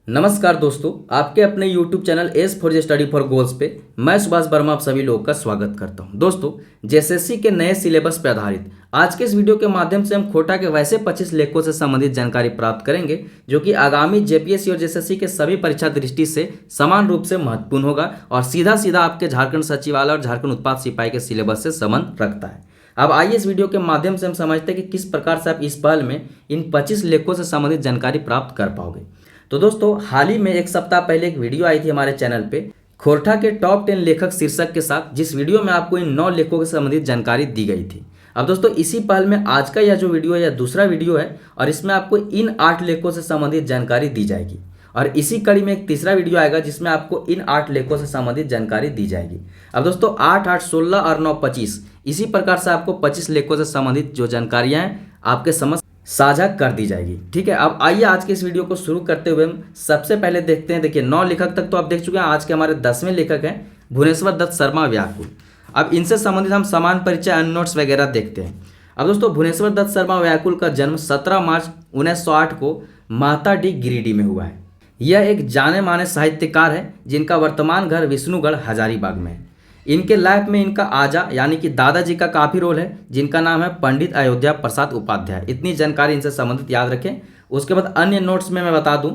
नमस्कार दोस्तों, आपके अपने YouTube channel S for study for goals पे मैं सुभाष वर्मा आप सभी लोगों का स्वागत करता हूं। दोस्तों, जेएसएससी के नए सिलेबस पर आधारित आज के इस वीडियो के माध्यम से हम खोटा के वैसे 25 लेखों से संबंधित जानकारी प्राप्त करेंगे जो कि आगामी जेपीएससी और जेएसएससी के सभी परीक्षा दृष्टि से समान रूप से महत्वपूर्ण होगा और सीधा सीधा आपके झारखंड सचिवालय और झारखंड उत्पाद सिपाही के सिलेबस से संबंध रखता है। अब आइए इस वीडियो के माध्यम से हम समझते हैं कि किस प्रकार से आप इस पहल में इन 25 लेखों से संबंधित जानकारी प्राप्त कर पाओगे। तो दोस्तों, हाल ही में एक सप्ताह पहले एक वीडियो आई थी हमारे चैनल पे खोरठा के टॉप 10 लेखक शीर्षक के साथ, जिस वीडियो में आपको इन 9 लेखों से संबंधित जानकारी दी गई थी। अब दोस्तों, इसी पहल में आज का यह जो वीडियो है यह दूसरा वीडियो है और इसमें आपको इन 8 लेखों से संबंधित जानकारी दी जाएगी और इसी कड़ी में एक तीसरा वीडियो आएगा जिसमें आपको इन 8 लेखों से संबंधित जानकारी दी जाएगी। अब दोस्तों, 8, 8, 16 और 9, 25 इसी प्रकार से आपको 25 लेखों से संबंधित जो जानकारियां हैं आपके समझ साझा कर दी जाएगी। ठीक है, अब आइए आज के इस वीडियो को शुरू करते हुए हम सबसे पहले देखते हैं। देखिए, 9 लेखक तक तो आप देख चुके हैं। आज के हमारे 10वें लेखक हैं भुवनेश्वर दत्त शर्मा व्याकुल। अब इनसे संबंधित हम समान परिचय अन्य नोट्स वगैरह देखते हैं। अब दोस्तों, भुवनेश्वर दत्त शर्मा व्याकुल का जन्म 17 मार्च 1908 को माताडी गिरिडीह में हुआ है। यह एक जाने माने साहित्यकार है जिनका वर्तमान घर विष्णुगढ़ हजारीबाग में है। इनके लाइफ में इनका आजा यानी कि दादाजी का काफ़ी रोल है, जिनका नाम है पंडित अयोध्या प्रसाद उपाध्याय। इतनी जानकारी इनसे संबंधित याद रखें। उसके बाद अन्य नोट्स में मैं बता दूं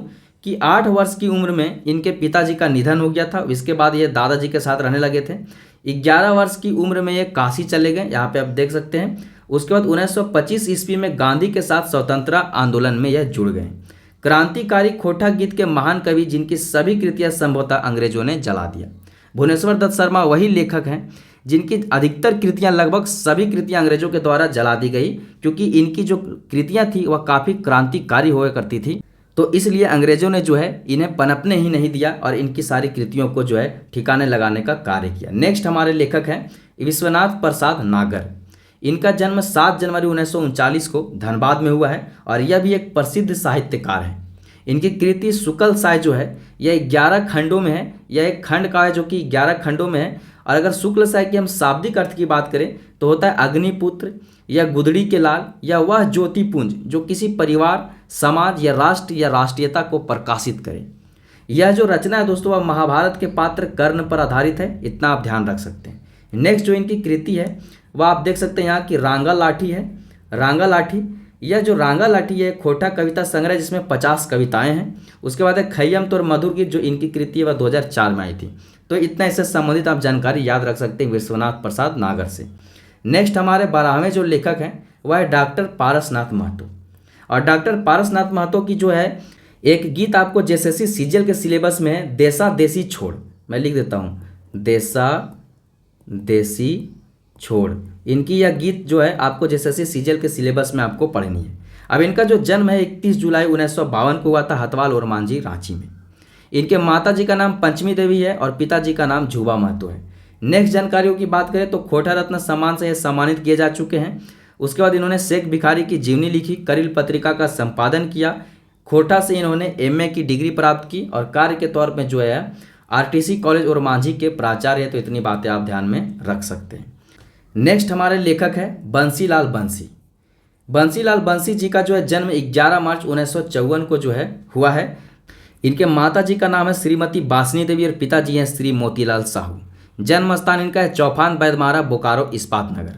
कि 8 वर्ष की उम्र में इनके पिताजी का निधन हो गया था। इसके बाद ये दादाजी के साथ रहने लगे थे। 11 वर्ष की उम्र में ये काशी चले गए, यहाँ पे आप देख सकते हैं। उसके बाद 1925 ईस्वी में गांधी के साथ स्वतंत्रता आंदोलन में यह जुड़ गए। क्रांतिकारी खोटा गीत के महान कवि जिनकी सभी कृतियाँ संभवतः अंग्रेजों ने जला दिया। भुवनेश्वर दत्त शर्मा वही लेखक हैं जिनकी अधिकतर कृतियां, लगभग सभी कृतियां अंग्रेजों के द्वारा जला दी गई, क्योंकि इनकी जो कृतियां थी वह काफ़ी क्रांतिकारी हुआ करती थी। तो इसलिए अंग्रेजों ने जो है इन्हें पनपने ही नहीं दिया और इनकी सारी कृतियों को जो है ठिकाने लगाने का कार्य किया। नेक्स्ट हमारे लेखक हैं विश्वनाथ प्रसाद नागर। इनका जन्म 7 जनवरी 1939 को धनबाद में हुआ है और यह भी एक प्रसिद्ध साहित्यकार है। इनकी कृति शुक्ल साय जो है यह 11 खंडों में है। यह एक खंड का है जो कि 11 खंडों में है। और अगर शुक्ल साय की हम शाब्दिक अर्थ की बात करें तो होता है अग्निपुत्र या गुदड़ी के लाल या वह ज्योतिपुंज जो किसी परिवार, समाज या राष्ट्र या राष्ट्रीयता को प्रकाशित करे। यह जो रचना है दोस्तों वह महाभारत के पात्र कर्ण पर आधारित है, इतना आप ध्यान रख सकते हैं। नेक्स्ट जो इनकी कृति है वह आप देख सकते हैं यहाँ की रांगा लाठी है। रांगा लाठी, यह जो रांगा लाठी है खोटा कविता संग्रह जिसमें 50 कविताएं हैं। उसके बाद है खय्यम तोर मधुर गीत जो इनकी कृति है वह 2004 में आई थी। तो इतना इससे संबंधित आप जानकारी याद रख सकते हैं विश्वनाथ प्रसाद नागर से। नेक्स्ट हमारे 12वें जो लेखक हैं वह है डॉक्टर पारसनाथ महतो। और डॉक्टर पारसनाथ महतो की जो है एक गीत आपको जेएसएससी सीजीएल के सिलेबस में है, देसा देसी छोड़। मैं लिख देता हूँ, देसा देसी छोड़। इनकी यह गीत जो है आपको जेएसएससी सीजीएल के सिलेबस में आपको पढ़नी है। अब इनका जो जन्म है 31 जुलाई 1952 को हुआ था हथवाल और मांझी रांची में। इनके माता जी का नाम पंचमी देवी है और पिताजी का नाम झूबा महतो है। नेक्स्ट जानकारियों की बात करें तो खोटा रत्न सम्मान से ये सम्मानित किए जा चुके हैं। उसके बाद इन्होंने शेख भिखारी की जीवनी लिखी, करील पत्रिका का संपादन किया। खोटा से इन्होंने एमए की डिग्री प्राप्त की और कार्य के तौर पर जो है आरटीसी कॉलेज और मांझी के प्राचार्य है। तो इतनी बातें आप ध्यान में रख सकते हैं। नेक्स्ट हमारे लेखक है बंसीलाल बंसी। बंसीलाल बंसी जी का जो है जन्म 11 मार्च 1954 को जो है हुआ है। इनके माता जी का नाम है श्रीमती बासनी देवी और पिताजी हैं श्री मोतीलाल साहू। जन्म स्थान इनका है चौफान बैदमारा बोकारो इस्पात नगर।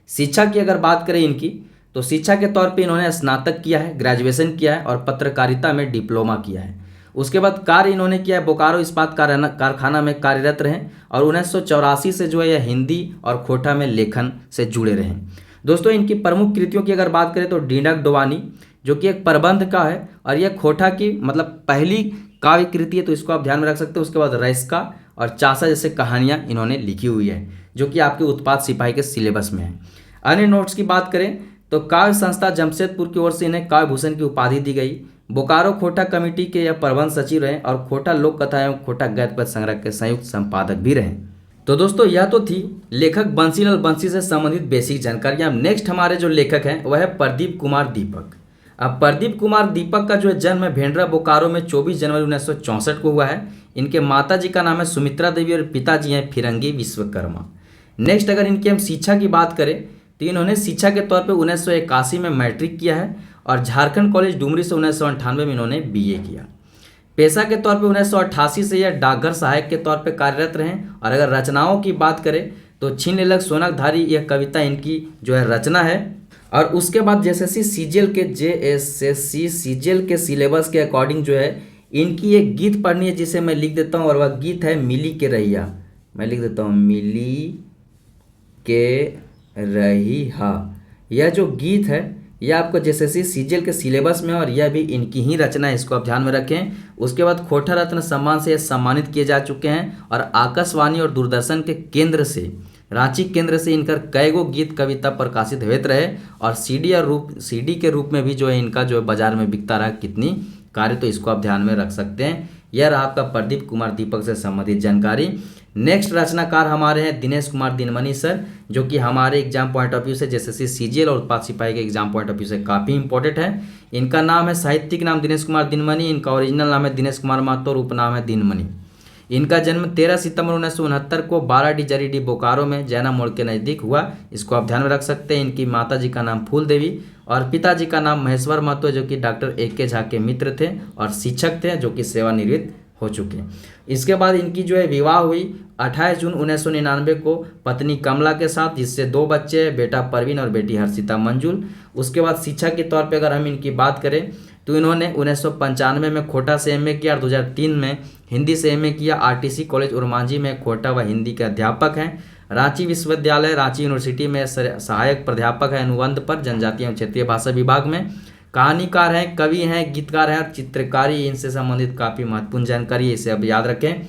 शिक्षा की अगर बात करें इनकी तो शिक्षा के तौर पे इन्होंने स्नातक किया है, ग्रेजुएशन किया है और पत्रकारिता में डिप्लोमा किया है। उसके बाद कार्य इन्होंने किया है बोकारो इस्पात कारखाना में कार्यरत रहे और 1984 से जो है यह हिंदी और खोटा में लेखन से जुड़े रहे। दोस्तों, इनकी प्रमुख कृतियों की अगर बात करें तो डीडक डोवानी जो कि एक प्रबंध का है और यह खोटा की मतलब पहली काव्य कृति है, तो इसको आप ध्यान में रख सकते हो। उसके बाद रैस्का और चासा जैसे कहानियाँ इन्होंने लिखी हुई है जो कि आपके उत्पाद सिपाही के सिलेबस में है। अन्य नोट्स की बात करें तो काव्य संस्था जमशेदपुर की ओर से इन्हें काव्य भूषण की उपाधि दी गई। बोकारो खोटा कमेटी के यह प्रबंध सचिव रहे और खोटा लोक कथा एवं खोटा गद्य पद्य संग्रह के संयुक्त संपादक भी रहे। तो दोस्तों, यह तो थी लेखक बंसीलाल बंसी से संबंधित बेसिक जानकारियाँ। नेक्स्ट हमारे जो लेखक हैं वह है प्रदीप कुमार दीपक। अब प्रदीप कुमार दीपक का जो है जन्म है भेंडरा बोकारो में 24 जनवरी 1964 को हुआ है। इनके माता जी का नाम है सुमित्रा देवी और पिताजी हैं फिरंगी विश्वकर्मा। नेक्स्ट अगर इनकी हम शिक्षा की बात करें तो इन्होंने शिक्षा के तौर पे 1981 में मैट्रिक किया है और झारखंड कॉलेज डुमरी से 1998 में इन्होंने बीए किया। पेशा के तौर पे 1988 से यह डाकघर सहायक के तौर पे कार्यरत रहे। और अगर रचनाओं की बात करें तो छीन लेलक सोनकधारी, यह कविता इनकी जो है रचना है। और उसके बाद जेएसएससी सीजीएल के सिलेबस के अकॉर्डिंग जो है इनकी एक गीत पढ़नी है, जिसे मैं लिख देता हूँ, और वह गीत है मिली के रहिया। मैं लिख देता हूँ मिली के रहिया। यह जो गीत है यह आपको जेएसएससी सीजीएल के सिलेबस में, और यह भी इनकी ही रचना है, इसको आप ध्यान में रखें। उसके बाद खोटा रत्न सम्मान से ये सम्मानित किए जा चुके हैं। और आकाशवाणी और दूरदर्शन के केंद्र से, रांची केंद्र से इनका कई गो गीत कविता प्रकाशित होते रहे। और सीडी के रूप में भी जो है इनका जो है बाजार में बिकता रहा कितनी कार्य, तो इसको आप ध्यान में रख सकते हैं। यह रहा आपका प्रदीप कुमार दीपक से संबंधित जानकारी। नेक्स्ट रचनाकार हमारे हैं दिनेश कुमार दिनमणि सर, जो कि हमारे एग्जाम पॉइंट ऑफ व्यू से जेएसएससी सीजीएल और उत्पाद सिपाही के एग्जाम पॉइंट ऑफ व्यू से काफ़ी इंपॉर्टेंट है। इनका नाम है साहित्यिक नाम दिनेश कुमार दिनमणि, इनका ओरिजिनल नाम है दिनेश कुमार महतो और उपनाम है दिनमणि। इनका जन्म 13 सितंबर 1969 को 12 जरीडी बोकारो में जैना मोड़ के नज़दीक हुआ, इसको आप ध्यान में रख सकते हैं। इनकी माता जी का नाम फूल देवी और पिताजी का नाम महेश्वर महतो, जो कि डॉक्टर ए.के. झा के मित्र थे और शिक्षक थे, जो कि सेवानिवृत्त हो चुके हैं। इसके बाद इनकी जो है विवाह हुई 28 जून 1999 को पत्नी कमला के साथ, जिससे 2 बच्चे, बेटा परवीन और बेटी हर्षिता मंजुल। उसके बाद शिक्षा के तौर पे अगर हम इनकी बात करें तो इन्होंने 1995 में खोटा से एमए किया और 2003 में हिंदी से एमए किया। आरटीसी कॉलेज उरमांझी में खोटा व हिंदी के अध्यापक हैं। रांची विश्वविद्यालय रांची यूनिवर्सिटी में सहायक प्राध्यापक है अनुबंध पर जनजातीय एवं क्षेत्रीय भाषा विभाग में। कहानीकार हैं, कवि हैं, गीतकार हैं और चित्रकारी, इनसे संबंधित काफ़ी महत्वपूर्ण जानकारी है, इसे अब याद रखें।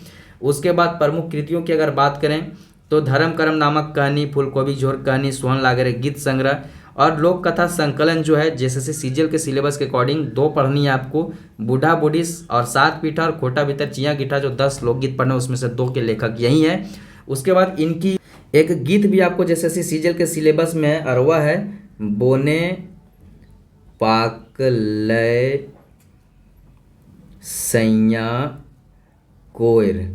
उसके बाद प्रमुख कृतियों की अगर बात करें तो धर्म कर्म नामक कहानी, फूलकोबी झोर कहानी, सोहन लागरे गीत संग्रह और लोक कथा संकलन जो है जेएसएससी सीजीएल के सिलेबस के अकॉर्डिंग 2 पढ़नी है आपको, बूढ़ा बूढ़ी और 7 पीठा और खोटा भीतर चिया गिठा, जो 10 लोकगीत पढ़ने उसमें से 2 के लेखक यही है। उसके बाद इनकी एक गीत भी आपको जेएसएससी सीजीएल के सिलेबस में है और वह है बोने पाकलय सैया कोयर,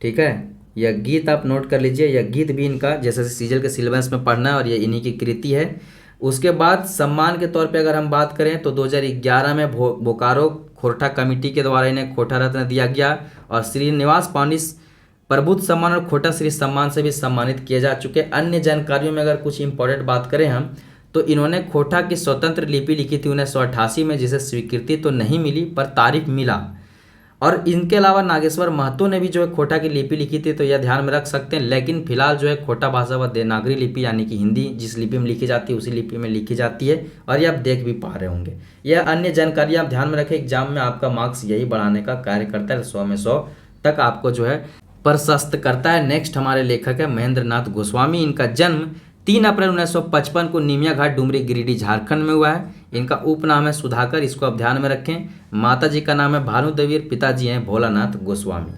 ठीक है। यह गीत आप नोट कर लीजिए, यह गीत भी इनका जैसे सीजीएल के सिलेबस में पढ़ना है और ये इन्हीं की कृति है। उसके बाद सम्मान के तौर पे अगर हम बात करें तो 2011 में बोकारो खोरठा कमेटी के द्वारा इन्हें खोटा रत्न दिया गया और श्रीनिवास पांडिस प्रबुद्ध सम्मान और खोटा श्री सम्मान से भी सम्मानित किए जा चुके। अन्य जानकारियों में अगर कुछ इंपॉर्टेंट बात करें हम तो इन्होंने खोटा की स्वतंत्र लिपि लिखी थी 1988 में, जिसे स्वीकृति तो नहीं मिली पर तारीफ मिला। और इनके अलावा नागेश्वर महतो ने भी जो है खोटा की लिपि लिखी थी, तो यह ध्यान में रख सकते हैं। लेकिन फिलहाल जो है खोटा भाषा व देवनागरी लिपि यानी कि हिंदी जिस लिपि में लिखी जाती है उसी लिपि में लिखी जाती है, और ये आप देख भी पा रहे होंगे। यह अन्य जानकारी आप ध्यान में रखें, एग्जाम में आपका मार्क्स यही बढ़ाने का कार्य करता है, 100 में 100 तक आपको जो है प्रशस्त करता है। नेक्स्ट हमारे लेखक है महेंद्र नाथ गोस्वामी। इनका जन्म 3 अप्रैल 1955 को निमिया घाट डुमरी गिरिडीह झारखंड में हुआ है। इनका उपनाम है सुधाकर, इसको आप ध्यान में रखें। माता जी का नाम है भानु देवी, पिताजी हैं भोलानाथ गोस्वामी।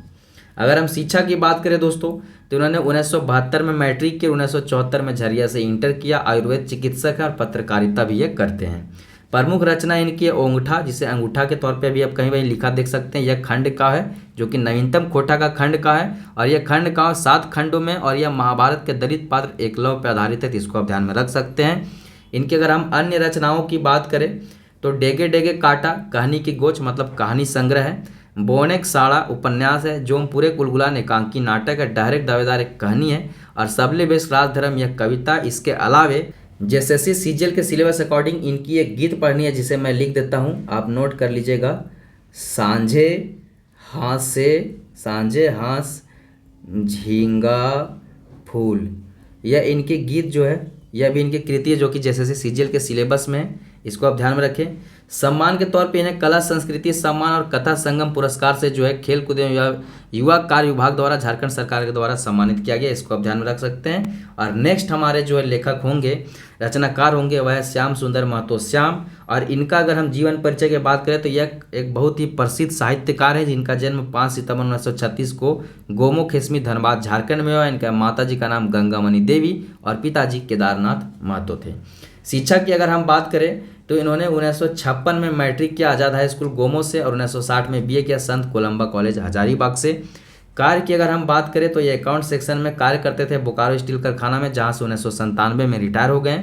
अगर हम शिक्षा की बात करें दोस्तों तो इन्होंने 1972 में मैट्रिक किया, 1974 में झरिया से इंटर किया। आयुर्वेद चिकित्सक है और पत्रकारिता भी ये करते हैं। प्रमुख रचना इनकी है ओंगठा, जिसे अंगूठा के तौर पे भी आप कहीं लिखा देख सकते हैं। यह खंड का है जो कि नवीनतम खोटा का खंड का है, और यह खंड का 7 खंडों में, और यह महाभारत के दलित पात्र एकलव्य पर आधारित है, तो इसको आप ध्यान में रख सकते हैं। इनकी अगर हम अन्य रचनाओं की बात करें तो डेगे डेगे काटा कहानी की गोच मतलब कहानी संग्रह है। बोनेक साड़ा उपन्यास है। जोमपुरे कुलगुलान एकांकी नाटक है। डायरेक्ट दावेदार एक कहानी है, और सबले बेस राजधर्म यह कविता। इसके अलावे जेएसएससी सीजीएल के सिलेबस अकॉर्डिंग इनकी एक गीत पढ़नी है, जिसे मैं लिख देता हूँ, आप नोट कर लीजिएगा। सांझे हास झींगा फूल, यह इनकी गीत जो है यह भी इनकी कृति है, जो कि जेएसएससी सीजीएल के सिलेबस में है, इसको आप ध्यान में रखें। सम्मान के तौर पे इन्हें कला संस्कृति सम्मान और कथा संगम पुरस्कार से जो है खेल कूद एवं युवा कार्य विभाग द्वारा झारखंड सरकार के द्वारा सम्मानित किया गया, इसको आप ध्यान में रख सकते हैं। और नेक्स्ट हमारे जो है लेखक होंगे, रचनाकार होंगे, वह है श्याम सुंदर महतो श्याम। और इनका अगर हम जीवन परिचय की बात करें तो यह एक बहुत ही प्रसिद्ध साहित्यकार है, जिनका जन्म 5 सितंबर 1936 को गोमो खेसमी धनबाद झारखंड में हुआ। इनका माता जी का नाम गंगामणि देवी और पिताजी केदारनाथ महतो थे। शिक्षा की अगर हम बात करें तो इन्होंने 1956 में मैट्रिक किया आज़ाद हाई स्कूल गोमो से, और 1960 में बीए किया संत कोलंबा कॉलेज हजारीबाग से। कार्य की अगर हम बात करें तो ये अकाउंट सेक्शन में कार्य करते थे बोकारो स्टील कारखाना में, जहां से 1997 में रिटायर हो गए।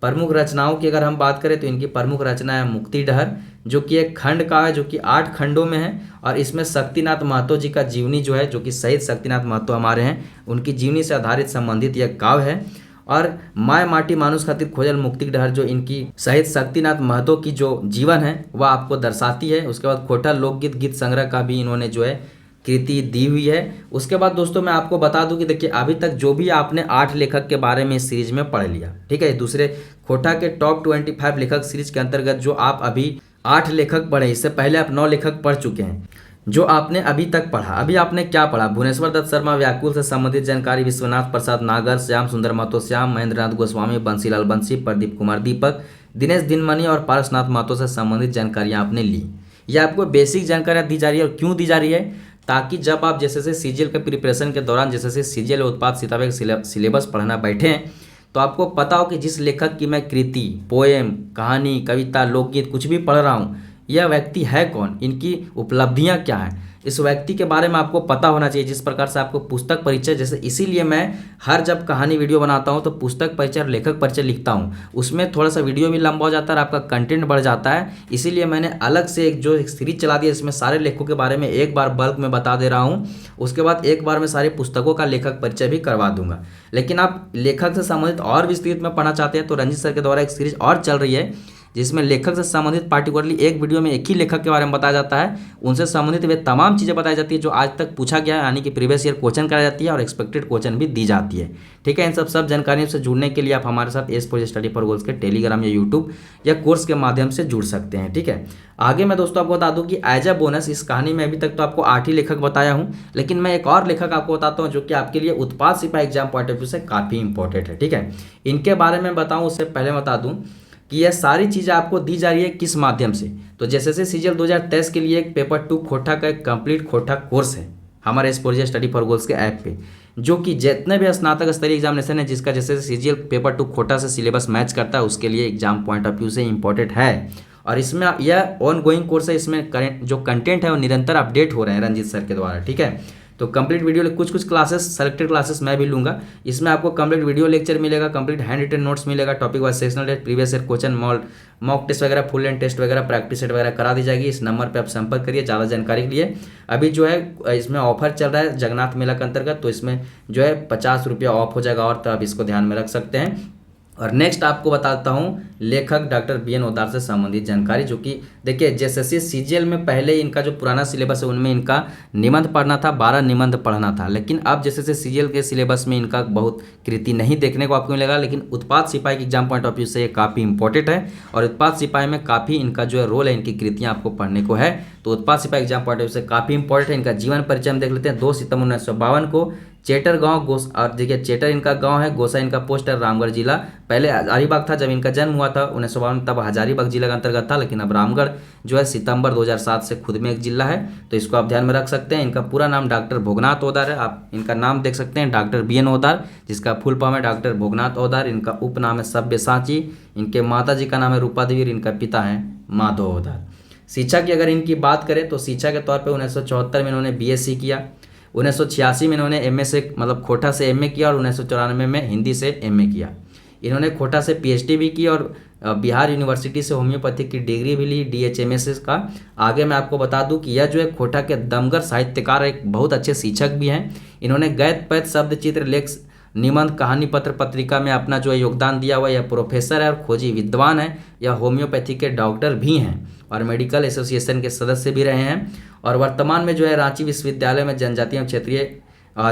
प्रमुख रचनाओं की अगर हम बात करें तो इनकी प्रमुख रचना है मुक्ति डहर, जो कि एक खंड का है, जो कि 8 खंडों में है। और इसमें शक्तिनाथ महतो जी का जीवनी जो है, जो कि शहीद शक्तिनाथ महतो हमारे हैं, उनकी जीवनी से आधारित संबंधित यह काव्य है। और माय माटी मानुष खातिर खोजल मुक्ति डहर, जो इनकी शहीद शक्तिनाथ महतो की जो जीवन है वह आपको दर्शाती है। उसके बाद खोटा लोकगीत गीत संग्रह का भी इन्होंने जो है कृति दी हुई है। उसके बाद दोस्तों मैं आपको बता दूं कि देखिए अभी तक जो भी आपने 8 लेखक के बारे में इस सीरीज में पढ़ लिया, ठीक है, दूसरे खोटा के टॉप 25 लेखक सीरीज के अंतर्गत जो आप अभी 8 लेखक पढ़े, इससे पहले आप 9 लेखक पढ़ चुके हैं। जो आपने अभी तक पढ़ा, अभी आपने क्या पढ़ा? भुवनेश्वर दत्त शर्मा व्याकुल से संबंधित जानकारी, विश्वनाथ प्रसाद नागर, श्याम सुंदर महतो श्याम, महेंद्रनाथ गोस्वामी, बंसीलाल बंसी, प्रदीप कुमार दीपक, दिनेश दिनमणि और पारसनाथ महतो से संबंधित जानकारियां आपने ली। ये आपको बेसिक जानकारियां दी जा रही है। और क्यों दी जा रही है? ताकि जब आप जैसे सीजीएल के प्रिपरेशन के दौरान जैसे सीजीएल उत्पाद सिताबे का सिलेबस पढ़ना बैठे हैं, तो आपको पता हो कि जिस लेखक की मैं कृति, पोएम, कहानी, कविता, लोकगीत कुछ भी पढ़ रहा हूँ, यह व्यक्ति है कौन, इनकी उपलब्धियाँ क्या हैं, इस व्यक्ति के बारे में आपको पता होना चाहिए। जिस प्रकार से आपको पुस्तक परिचय, जैसे इसीलिए मैं हर जब कहानी वीडियो बनाता हूं तो पुस्तक परिचय और लेखक परिचय लिखता हूं। उसमें थोड़ा सा वीडियो भी लंबा हो जाता है और आपका कंटेंट बढ़ जाता है। इसीलिए मैंने अलग से एक सीरीज चला दिया, इसमें सारे लेखकों के बारे में एक बार बल्क में बता दे रहा हूँ। उसके बाद एक बार मैं सारी पुस्तकों का लेखक परिचय भी करवा दूंगा। लेकिन आप लेखक से संबंधित और विस्तृत में पढ़ना चाहते हैं तो रंजीत सर के द्वारा एक सीरीज और चल रही है, जिसमें लेखक से संबंधित पार्टिकुलरली एक वीडियो में एक ही लेखक के बारे में बताया जाता है, उनसे संबंधित वे तमाम चीज़ें बताई जाती है जो आज तक पूछा गया है, यानी कि प्रीवियस ईयर क्वेश्चन कराई जाती है और एक्सपेक्टेड क्वेश्चन भी दी जाती है। ठीक है, इन सब जानकारियों से जुड़ने के लिए आप हमारे साथ S for study for goals के टेलीग्राम या यूट्यूब या कोर्स के माध्यम से जुड़ सकते हैं। ठीक है, आगे मैं दोस्तों आपको बता दूं कि एज अ बोनस इस कहानी में अभी तक तो आपको 8 ही लेखक बताया हूं, लेकिन मैं एक और लेखक आपको बताता हूं जो कि आपके लिए उत्पाद सिपाही एग्जाम पॉइंट ऑफ व्यू से काफ़ी इंपॉर्टेंट है। ठीक है, इनके बारे में बताऊं उससे पहले बता दूं कि यह सारी चीज़ें आपको दी जा रही है किस माध्यम से। तो जैसे सीजीएल 2023 के लिए एक पेपर 2 खोटा का एक कंप्लीट खोटा कोर्स है हमारे S for study for goals के ऐप पे, जो कि जितने भी स्नातक स्तरीय एग्जामिनेशन है जिसका जैसे सीजीएल पेपर 2 खोटा से सिलेबस मैच करता है, उसके लिए एग्जाम पॉइंट ऑफ व्यू से इंपॉर्टेंट है। और इसमें यह ऑन गोइंग कोर्स है, इसमें करेंट जो कंटेंट है वो निरंतर अपडेट हो रहे हैं रंजीत सर के द्वारा। ठीक है, तो कंप्लीट वीडियो कुछ क्लासेस, सेलेक्टेड क्लासेस मैं भी लूंगा। इसमें आपको कंप्लीट वीडियो लेक्चर मिलेगा, कंप्लीट हैंड रिटन नोट्स मिलेगा, topic wise sectional test, previous year question, mock test वगैरह, फुल लेंथ टेस्ट वगैरह, प्रैक्टिस सेट वगैरह करा दी जाएगी। इस नंबर पे आप संपर्क करिए ज़्यादा जानकारी के लिए। अभी जो है इसमें ऑफर चल रहा है जगन्नाथ मेला के अंतर्गत, तो इसमें जो है 50 रुपया ऑफ हो जाएगा, और तो आप इसको ध्यान में रख सकते हैं। और नेक्स्ट आपको बताता हूँ लेखक डॉक्टर बीएन ओदार से संबंधित जानकारी, जो कि देखिए जैसे सीजीएल में पहले इनका जो पुराना सिलेबस है उनमें इनका निबंध पढ़ना था, 12 निबंध पढ़ना था, लेकिन अब जैसे सीजीएल के सिलेबस में इनका बहुत कृति नहीं देखने को आपको मिलेगा। लेकिन उत्पाद सिपाही के एग्जाम पॉइंट ऑफ व्यू से ये काफ़ी इंपॉर्टेंट है, और उत्पाद सिपाही में काफ़ी इनका जो है रोल है, इनकी कृतियाँ आपको पढ़ने को है। तो उत्पाद सिपाही एग्जाम पॉइंट ऑफ व्यू से काफ़ी इंपॉर्टेंट है। इनका जीवन परिचय हम देख लेते हैं। 2 सितंबर 1952 को चेटर गांव और देखिए चेटर इनका गांव है, गोसा इनका पोस्ट है, रामगढ़ जिला। पहले हजारीबाग था जब इनका जन्म हुआ था 1952 तब हजारीबाग जिला का अंतर्गत था, लेकिन अब रामगढ़ जो है सितंबर 2007 से खुद में एक जिला है, तो इसको आप ध्यान में रख सकते हैं। इनका पूरा नाम डॉक्टर भोगनाथ ओदार है, आप इनका नाम देख सकते हैं डॉक्टर बीएन ओदार, जिसका फुल फॉर्म है डॉक्टर भोगनाथ ओदार। इनका उपनाम है सब्यसाची। इनके माता जी का नाम है रूपा देवी, इनका पिता है माधव ओदार। शिक्षा की अगर इनकी बात करें तो शिक्षा के तौर पर 1974 में इन्होंने बीएससी किया, 1986 में इन्होंने एमए से मतलब खोटा से एमए किया, और 1994 में हिंदी से एमए किया। इन्होंने खोटा से पीएचडी भी की और बिहार यूनिवर्सिटी से होम्योपैथिक की डिग्री भी ली, डीएचएमएस का। आगे मैं आपको बता दूं कि यह जो है खोटा के दमगर साहित्यकार, एक बहुत अच्छे शिक्षक भी हैं। इन्होंने गैत पैत शब्द चित्र लेख निबंध कहानी पत्र पत्रिका में अपना जो है योगदान दिया हुआ। यह प्रोफेसर है और खोजी विद्वान है, यह होम्योपैथी के डॉक्टर भी हैं और मेडिकल एसोसिएशन के सदस्य भी रहे हैं, और वर्तमान में जो है रांची विश्वविद्यालय में जनजातीय एवं क्षेत्रीय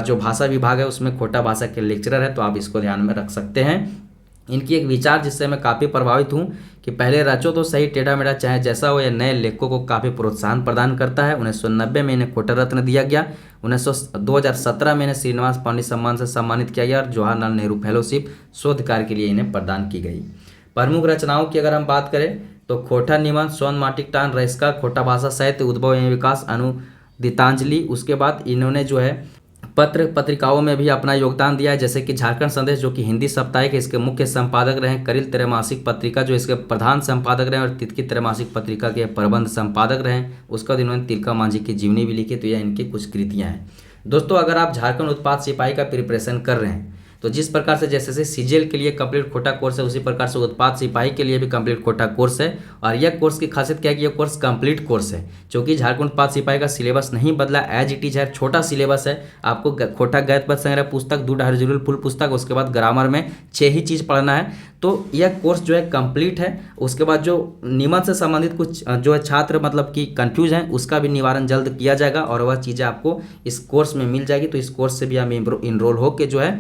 जो भाषा विभाग है उसमें खोटा भाषा के लेक्चरर है, तो आप इसको ध्यान में रख सकते हैं। इनकी एक विचार जिससे मैं काफ़ी प्रभावित हूँ कि पहले रचो तो सही टेढ़ा मेढ़ा चाहे जैसा हो, यह नए लेखकों को काफ़ी प्रोत्साहन प्रदान करता है। 1990 में इन्हें खोटा रत्न दिया गया, 2017 में इन्हें श्रीनिवास पांडे सम्मान से सम्मानित किया गया, और जवाहरलाल नेहरू फेलोशिप शोध कार्य के लिए इन्हें प्रदान की गई। प्रमुख रचनाओं की अगर हम बात करें तो खोटा निबंध, सोन माटिक टान रईस्का, खोटा भाषा साहित्य, उद्भव एवं विकास, अनुदितांजलि। उसके बाद इन्होंने जो है पत्र पत्रिकाओं में भी अपना योगदान दिया है, जैसे कि झारखंड संदेश जो कि हिंदी साप्ताहिक इसके मुख्य संपादक रहे, करिल त्रैमासिक पत्रिका जो इसके प्रधान संपादक रहे, और तितकी त्रैमासिक पत्रिका के प्रबंध संपादक रहे। उसके बाद इन्होंने तिलका मांझी की जीवनी भी लिखी। तो यह इनकी कुछ कृतियाँ हैं। दोस्तों अगर आप झारखंड उत्पाद सिपाही का प्रिपरेशन कर रहे हैं तो जिस प्रकार से जैसे सीजीएल के लिए कंप्लीट कोटा कोर्स है, उसी प्रकार से उत्पाद सिपाही के लिए भी कंप्लीट कोटा कोर्स है। और यह कोर्स की खासियत क्या है कि यह कोर्स कंप्लीट कोर्स है, क्योंकि झारखंड उत्पाद सिपाही का सिलेबस नहीं बदला, एज इट इज है, छोटा सिलेबस है। आपको कोटा गद्य पद संग्रह पुस्तक, 2 डायरेक्ट फुल पुस्तक, उसके बाद ग्रामर में 6 ही चीज़ पढ़ना है। तो यह कोर्स जो है कंप्लीट है। उसके बाद जो नियमन से संबंधित कुछ जो है छात्र मतलब कि कंफ्यूज हैं, उसका भी निवारण जल्द किया जाएगा और वह चीज़ें आपको इस कोर्स में मिल जाएगी। तो इस कोर्स से भी हम इनरोल होकर जो है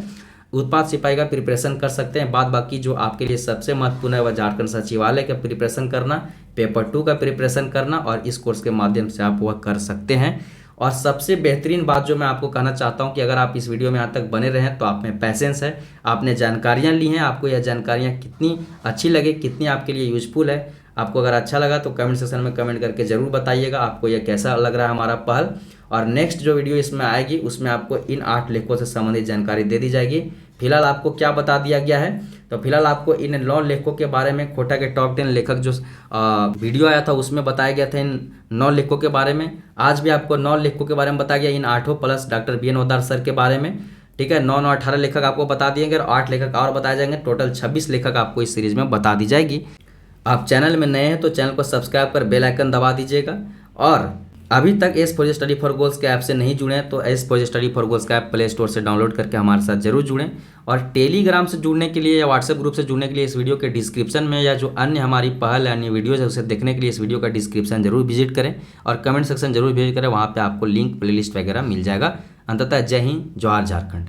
उत्पाद सिपाही का प्रिपरेशन कर सकते हैं। बाद बाकी जो आपके लिए सबसे महत्वपूर्ण है वह झारखंड सचिवालय का प्रिपरेशन करना, पेपर 2 का प्रिपरेशन करना, और इस कोर्स के माध्यम से आप वह कर सकते हैं। और सबसे बेहतरीन बात जो मैं आपको कहना चाहता हूं कि अगर आप इस वीडियो में यहाँ तक बने रहें तो आप में पैसेंस है, आपने जानकारियाँ ली हैं, आपको यह जानकारियाँ कितनी अच्छी लगे, कितनी आपके लिए यूजफुल है। आपको अगर अच्छा लगा तो कमेंट सेक्शन में कमेंट करके ज़रूर बताइएगा आपको यह कैसा लग रहा है हमारा पहल। और नेक्स्ट जो वीडियो इसमें आएगी उसमें आपको इन 8 लेखों से संबंधित जानकारी दे दी जाएगी। फिलहाल आपको क्या बता दिया गया है, तो फिलहाल आपको इन 9 लेखों के बारे में, खोटा के टॉप 10 लेखक जो वीडियो आया था उसमें बताया गया था इन 9 लेखों के बारे में। आज भी आपको 9 लेखों के बारे में बताया गया, इन 8 plus doctor BN Odar sir के बारे में। ठीक है, 9 18 लेखक आपको बता दिए गए और 8 लेखक और बताए जाएंगे। टोटल 26 लेखक आपको इस सीरीज में बता दी जाएगी। आप चैनल में नए हैं तो चैनल को सब्सक्राइब कर बेल आइकन दबा दीजिएगा। और अभी तक S for study for goals के ऐप से नहीं जुड़े हैं तो S for study for goals का ऐप प्ले स्टोर से डाउनलोड करके हमारे साथ जरूर जुड़ें। और टेलीग्राम से जुड़ने के लिए या व्हाट्सएप ग्रुप से जुड़ने के लिए इस वीडियो के डिस्क्रिप्शन में या जो अन्य हमारी पहल अन्य वीडियोज़ है उसे देखने के लिए इस वीडियो का डिस्क्रिप्शन जरूर विजिट करें और कमेंट सेक्शन जरूर विजिट करें, वहाँ पर आपको लिंक प्लेलिस्ट वगैरह मिल जाएगा। अंततः जय हिंद, जवाहर झारखंड।